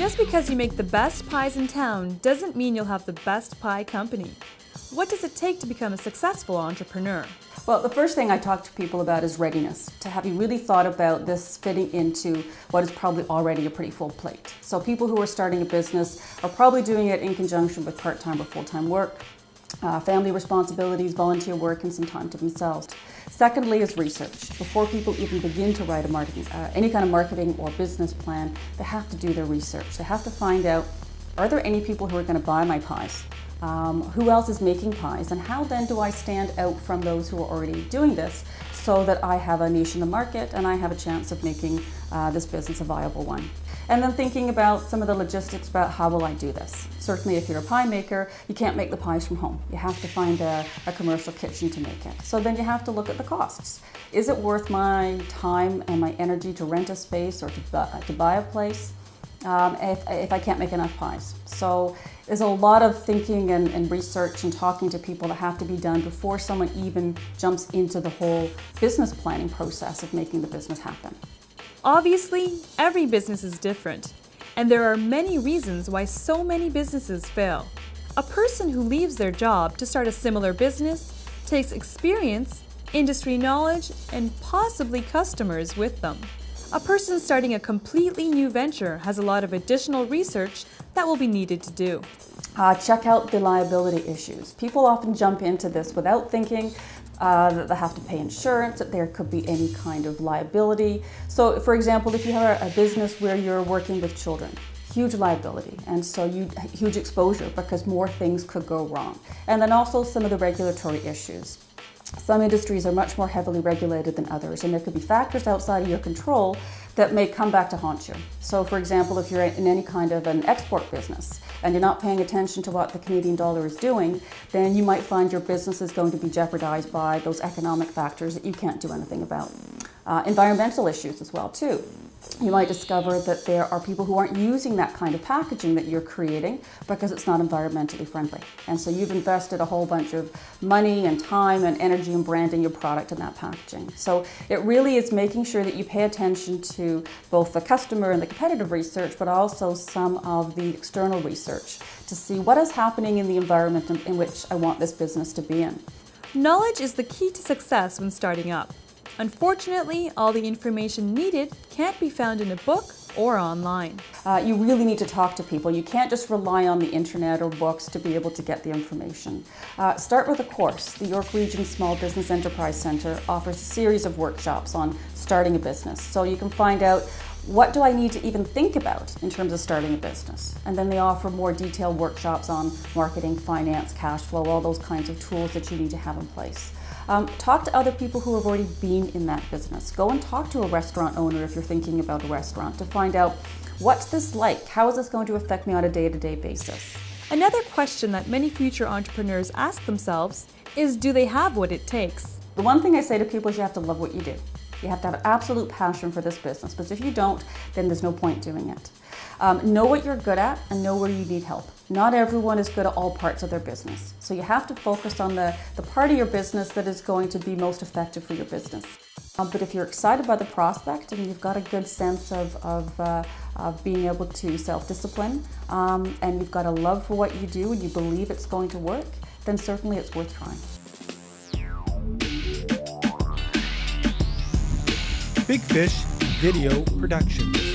Just because you make the best pies in town doesn't mean you'll have the best pie company. What does it take to become a successful entrepreneur? Well, the first thing I talk to people about is readiness, to have you really thought about this fitting into what is probably already a pretty full plate. So people who are starting a business are probably doing it in conjunction with part-time or full-time work, family responsibilities, volunteer work, and some time to themselves. Secondly is research. Before people even begin to write any kind of marketing or business plan, they have to do their research. They have to find out, are there any people who are going to buy my pies? Who else is making pies? And how then do I stand out from those who are already doing this so that I have a niche in the market and I have a chance of making this business a viable one? And then thinking about some of the logistics about how will I do this. Certainly if you're a pie maker, you can't make the pies from home. You have to find a commercial kitchen to make it. So then you have to look at the costs. Is it worth my time and my energy to rent a space or to buy a place if I can't make enough pies? So there's a lot of thinking and research and talking to people that have to be done before someone even jumps into the whole business planning process of making the business happen. Obviously, every business is different, and there are many reasons why so many businesses fail. A person who leaves their job to start a similar business takes experience, industry knowledge, and possibly customers with them. A person starting a completely new venture has a lot of additional research that will be needed to do. Check out the liability issues. People often jump into this without thinking that they have to pay insurance, that there could be any kind of liability. So for example, if you have a business where you're working with children, huge liability, and so huge exposure because more things could go wrong. And then also some of the regulatory issues. Some industries are much more heavily regulated than others, and there could be factors outside of your control that may come back to haunt you. So for example, if you're in any kind of an export business and you're not paying attention to what the Canadian dollar is doing, then you might find your business is going to be jeopardized by those economic factors that you can't do anything about. Environmental issues as well too. You might discover that there are people who aren't using that kind of packaging that you're creating because it's not environmentally friendly. And so you've invested a whole bunch of money and time and energy in branding your product in that packaging. So it really is making sure that you pay attention to both the customer and the competitive research, but also some of the external research to see what is happening in the environment in which I want this business to be in. Knowledge is the key to success when starting up. Unfortunately, all the information needed can't be found in a book or online. You really need to talk to people. You can't just rely on the internet or books to be able to get the information. Start with a course. The York Region Small Business Enterprise Centre offers a series of workshops on starting a business. So you can find out, what do I need to even think about in terms of starting a business? And then they offer more detailed workshops on marketing, finance, cash flow, all those kinds of tools that you need to have in place. Talk to other people who have already been in that business. Go and talk to a restaurant owner if you're thinking about a restaurant to find out, what's this like? How is this going to affect me on a day-to-day basis? Another question that many future entrepreneurs ask themselves is, do they have what it takes? The one thing I say to people is you have to love what you do. You have to have absolute passion for this business, because if you don't, then there's no point doing it. Know what you're good at and know where you need help. Not everyone is good at all parts of their business. So you have to focus on the part of your business that is going to be most effective for your business. But if you're excited by the prospect and you've got a good sense of being able to self-discipline and you've got a love for what you do and you believe it's going to work, then certainly it's worth trying. Big Fish Video Productions.